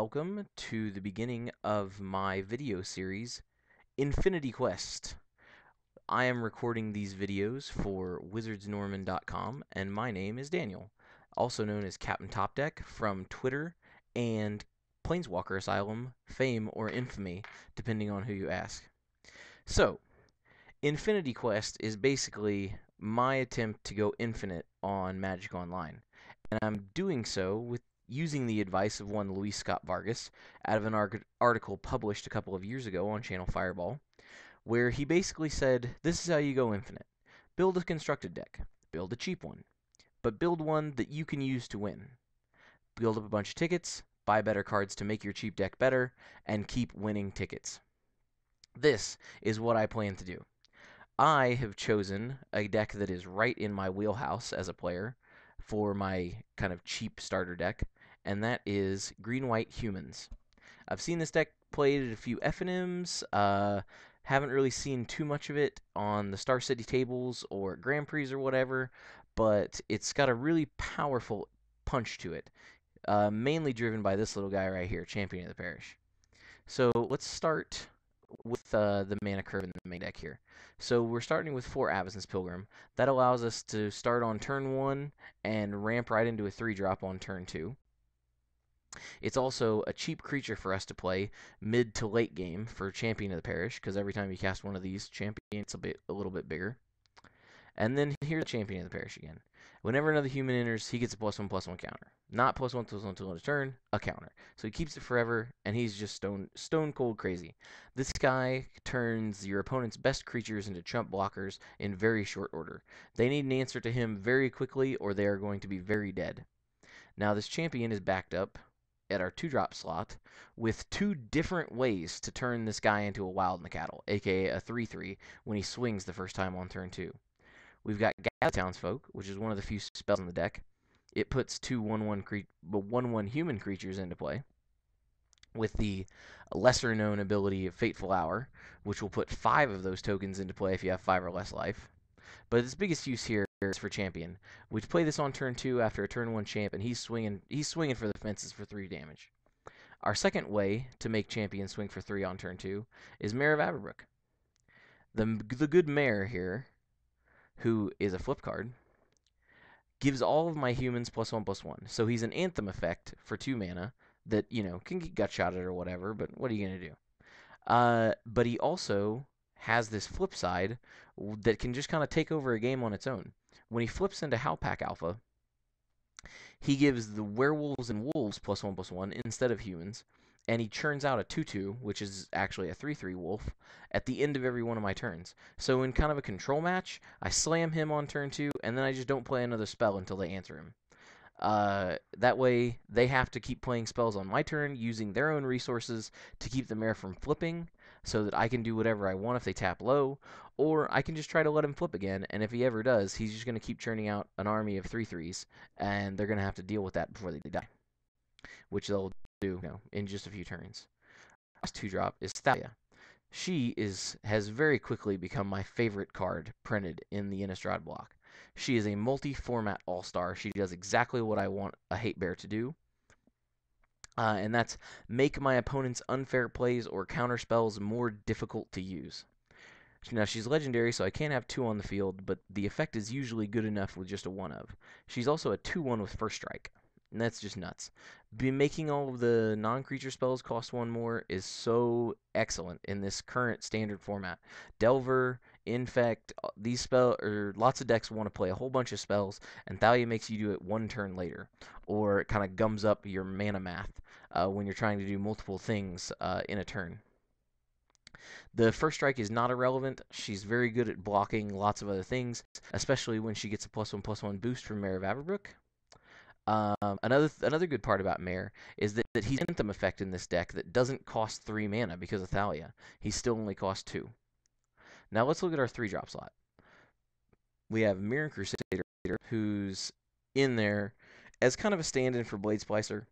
welcome to the beginning of my video series, Infinity Quest. I am recording these videos for wizardsnorman.com, and my name is Daniel, also known as Captain Topdeck from Twitter and Planeswalker Asylum, fame or infamy, depending on who you ask. So, Infinity Quest is basically my attempt to go infinite on Magic Online, and I'm doing so with using the advice of one Luis Scott Vargas out of an article published a couple of years ago on Channel Fireball, where he basically said, this is how you go infinite. Build a constructed deck. Build a cheap one. But build one that you can use to win. Build up a bunch of tickets, buy better cards to make your cheap deck better, and keep winning tickets. This is what I plan to do. I have chosen a deck that is right in my wheelhouse as a player for my kind of cheap starter deck, and that is Green-White Humans. I've seen this deck played at a few FNMs, haven't really seen too much of it on the Star City tables or Grand Prix or whatever, but it's got a really powerful punch to it, mainly driven by this little guy right here, Champion of the Parish. So let's start with the mana curve in the main deck here. So we're starting with 4 Avacyn's Pilgrim. That allows us to start on turn 1 and ramp right into a 3-drop on turn 2. It's also a cheap creature for us to play mid to late game for Champion of the Parish, because every time you cast one of these, Champion it's a little bit bigger. And then here's Champion of the Parish again. Whenever another human enters, he gets a +1/+1 counter. Not +1/+1 until end of turn, a counter. So he keeps it forever, and he's just stone cold crazy. This guy turns your opponent's best creatures into chump blockers in very short order. They need an answer to him very quickly, or they are going to be very dead. Now this champion is backed up at our 2-drop slot with 2 different ways to turn this guy into a Wild in the Cattle, aka a 3/3 when he swings the first time on turn 2. We've got Gather Townsfolk, which is one of the few spells in the deck. It puts 2 1/1 human creatures into play with the lesser known ability of Fateful Hour, which will put 5 of those tokens into play if you have 5 or less life. But its biggest use here is for Champion. We play this on turn 2 after a turn 1 champ, and he's swinging for the fences for 3 damage. Our second way to make Champion swing for 3 on turn 2 is Mare of Aberbrook. The good Mare here, who is a flip card, gives all of my humans +1/+1. So he's an Anthem effect for 2 mana that, can get gut-shotted or whatever, but what are you going to do? But he also has this flip side that can just kind of take over a game on its own. When he flips into Howlpack Alpha, he gives the werewolves and wolves +1/+1 instead of humans, and he churns out a 2/2, which is actually a 3/3 wolf, at the end of every one of my turns. So in kind of a control match, I slam him on turn 2, and then I just don't play another spell until they answer him. That way, they have to keep playing spells on my turn, using their own resources to keep the Mare from flipping, so that I can do whatever I want if they tap low, or I can just try to let him flip again, and if he ever does, he's just going to keep churning out an army of 3/3s, and they're going to have to deal with that before they die, which they'll do in just a few turns. Last 2-drop is Thalia. She has very quickly become my favorite card printed in the Innistrad block. She is a multi-format all-star. She does exactly what I want a hate bear to do. And that's make my opponent's unfair plays or counter spells more difficult to use. Now, she's legendary, so I can't have 2 on the field, but the effect is usually good enough with just a 1-of. She's also a 2/1 with First Strike, and that's just nuts. Making all of the non-creature spells cost 1 more is so excellent in this current standard format. Delver, Infect, lots of decks want to play a whole bunch of spells, and Thalia makes you do it 1 turn later, or it kind of gums up your mana math when you're trying to do multiple things in a turn. The First Strike is not irrelevant. She's very good at blocking lots of other things, especially when she gets a +1/+1 boost from Mare of Aberbrook. Another good part about Mare is that he's an Anthem effect in this deck that doesn't cost 3 mana because of Thalia. He still only costs 2. Now let's look at our 3-drop slot. We have Mirror Crusader, who's in there as kind of a stand-in for Blade Splicer.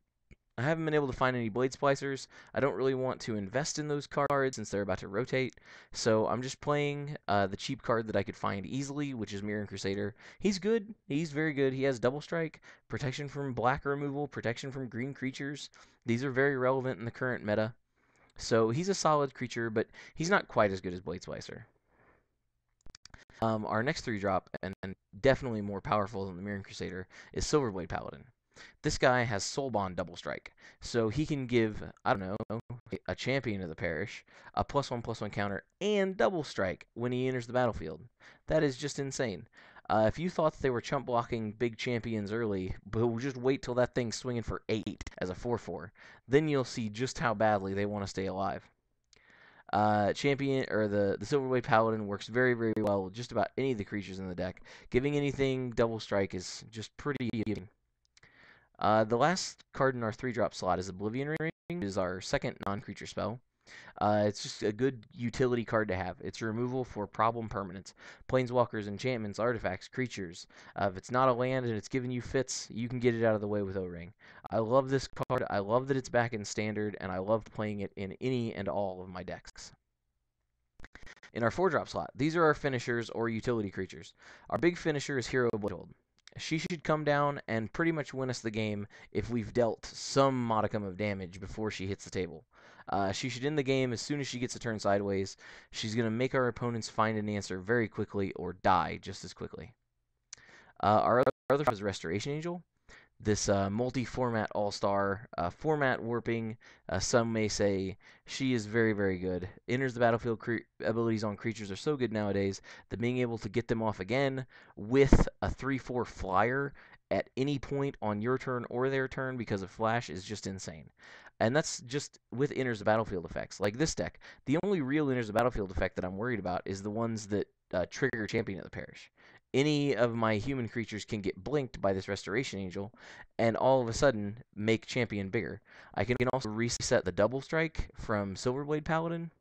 I haven't been able to find any Blade Splicers. I don't really want to invest in those cards since they're about to rotate, so I'm just playing the cheap card that I could find easily, which is Mirran Crusader. He's good. He's very good. He has Double Strike, protection from black removal, protection from green creatures. These are very relevant in the current meta. So he's a solid creature, but he's not quite as good as Blade Splicer. Our next 3-drop, and definitely more powerful than the Mirran Crusader, is Silverblade Paladin. This guy has Soul Bond Double Strike, so he can give, I don't know, a champion of the parish a +1/+1 counter and Double Strike when he enters the battlefield. That is just insane. If you thought they were chump blocking big champions early, but just wait till that thing's swinging for 8 as a 4/4, then you'll see just how badly they want to stay alive. Champion or the Silverblade Paladin works very, very well with just about any of the creatures in the deck. Giving anything Double Strike is just pretty giving. The last card in our 3-drop slot is Oblivion Ring, which is our second non-creature spell. It's just a good utility card to have. It's removal for problem permanents. Planeswalkers, enchantments, artifacts, creatures. If it's not a land and it's giving you fits, you can get it out of the way with O-Ring. I love this card. I love that it's back in Standard, and I love playing it in any and all of my decks. In our 4-drop slot, these are our finishers or utility creatures. Our big finisher is Hero Bladehold. She should come down and pretty much win us the game if we've dealt some modicum of damage before she hits the table. She should end the game as soon as she gets a turn sideways. She's going to make our opponents find an answer very quickly or die just as quickly. Our other is Restoration Angel. This multi-format all-star, format warping, some may say she is very, very good. Enters the battlefield, abilities on creatures are so good nowadays that being able to get them off again with a 3/4 flyer at any point on your turn or their turn because of flash is just insane. And that's just with enters the battlefield effects. Like this deck, the only real enters the battlefield effect that I'm worried about is the ones that trigger Champion of the Parish. Any of my human creatures can get blinked by this Restoration Angel, and all of a sudden make Champion bigger. I can also reset the Double Strike from Silverblade Paladin,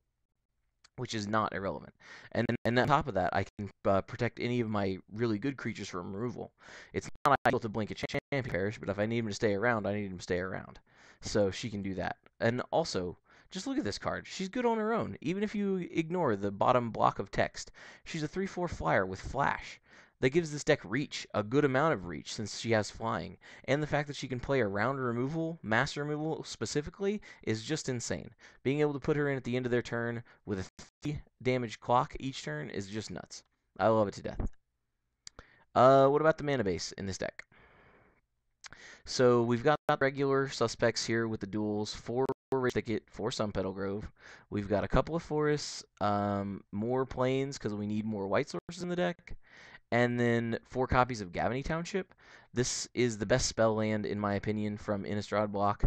which is not irrelevant. And on top of that, I can protect any of my really good creatures from removal. It's not ideal to blink a Champion Parish, but if I need him to stay around, I need him to stay around. So she can do that. And also, just look at this card. She's good on her own, even if you ignore the bottom block of text. She's a 3/4 flyer with flash. That gives this deck reach, a good amount of reach, since she has flying. And the fact that she can play around removal, mass removal specifically, is just insane. Being able to put her in at the end of their turn with a 3 damage clock each turn is just nuts. I love it to death. What about the mana base in this deck? So we've got regular suspects here with the duels, 4 Rage Thicket, 4 Sunpetal Grove. We've got a couple of forests, more plains because we need more white sources in the deck, and then 4 copies of Gavany Township. This is the best spell land, in my opinion, from Innistrad block.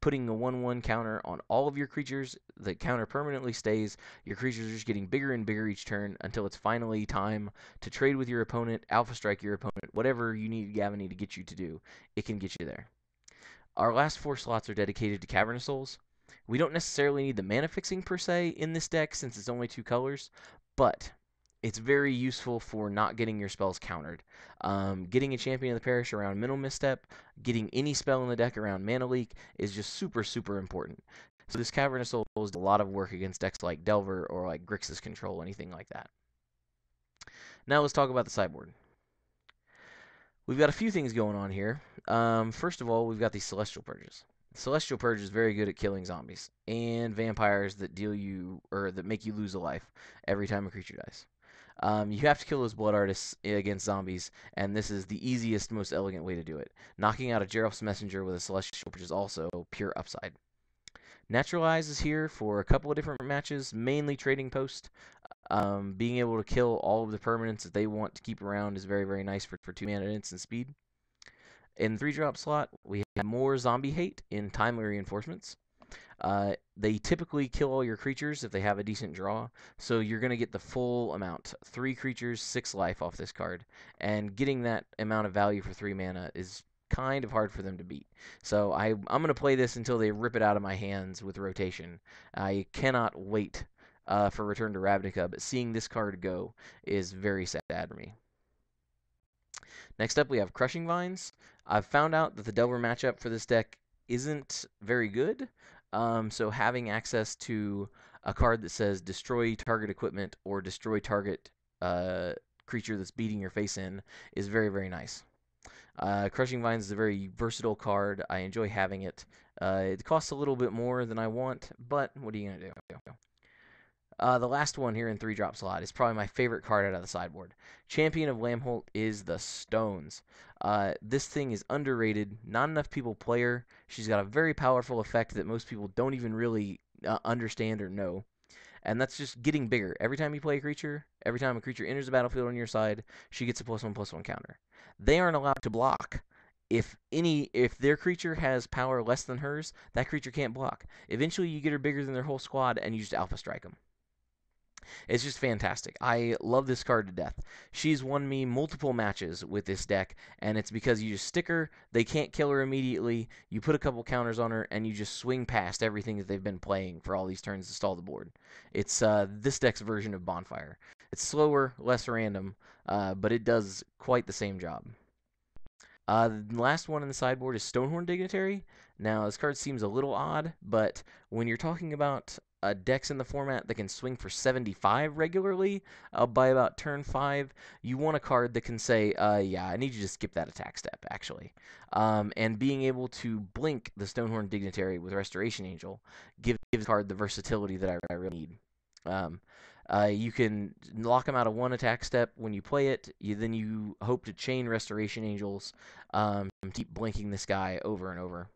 Putting a 1/1 counter on all of your creatures, the counter permanently stays. Your creatures are just getting bigger and bigger each turn until it's finally time to trade with your opponent, Alpha Strike your opponent, whatever you need Gavany to get you to do, it can get you there. Our last 4 slots are dedicated to Cavernous Souls. We don't necessarily need the mana fixing per se in this deck since it's only 2 colors, but it's very useful for not getting your spells countered. Getting a Champion of the Parish around Mental Misstep, getting any spell in the deck around Mana Leak is just super, super important. So this Cavernous Soul does a lot of work against decks like Delver or like Grixis Control, anything like that. Now let's talk about the sideboard. We've got a few things going on here. First of all, we've got these Celestial Purges. Celestial Purge is very good at killing zombies and vampires that deal you or that make you lose a life every time a creature dies. You have to kill those blood artists against zombies, and this is the easiest, most elegant way to do it. Knocking out a Geralf's Messenger with a Celestial Purge is also pure upside. Naturalize is here for a couple of different matches, mainly Trading Post. Being able to kill all of the permanents that they want to keep around is very, very nice for 2 mana instant speed. In the 3-drop slot, we have more zombie hate in timely reinforcements. They typically kill all your creatures if they have a decent draw, so you're going to get the full amount. 3 creatures, 6 life off this card, and getting that amount of value for 3 mana is kind of hard for them to beat. So I'm going to play this until they rip it out of my hands with rotation. I cannot wait for Return to Ravnica, but seeing this card go is very sad for me. Next up, we have Crushing Vines. I've found out that the Delver matchup for this deck isn't very good. So having access to a card that says destroy target equipment or destroy target uh, creature that's beating your face in is very, very nice. Crushing Vines is a very versatile card. I enjoy having it. It costs a little bit more than I want, but what are you going to do? The last one here in 3-drop slot is probably my favorite card out of the sideboard. Champion of Lamholt is the Stones. This thing is underrated. Not enough people play her. She's got a very powerful effect that most people don't even really understand or know. And that's just getting bigger. Every time you play a creature, every time a creature enters the battlefield on your side, she gets a +1/+1 counter. They aren't allowed to block. If their creature has power less than hers, that creature can't block. Eventually, you get her bigger than their whole squad, and you just alpha strike them. It's just fantastic. I love this card to death. She's won me multiple matches with this deck, and it's because you just stick her, they can't kill her immediately, you put a couple counters on her, and you just swing past everything that they've been playing for all these turns to stall the board. It's this deck's version of Bonfire. It's slower, less random, but it does quite the same job. The last one in the sideboard is Stonehorn Dignitary. Now, this card seems a little odd, but when you're talking about decks in the format that can swing for 75 regularly by about turn 5, you want a card that can say, yeah, I need you to skip that attack step, actually. And being able to blink the Stonehorn Dignitary with Restoration Angel gives the card the versatility that I really need. You can lock them out of one attack step when you play it. Then you hope to chain Restoration Angels, keep blinking this guy over and over,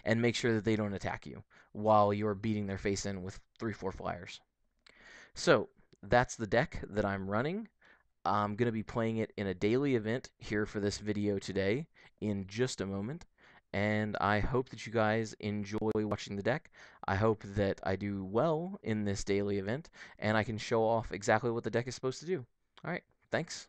and make sure that they don't attack you while you're beating their face in with 3/4 flyers. So that's the deck that I'm running. I'm going to be playing it in a daily event here for this video today in just a moment. And I hope that you guys enjoy watching the deck. I hope that I do well in this daily event, and I can show off exactly what the deck is supposed to do. All right, thanks.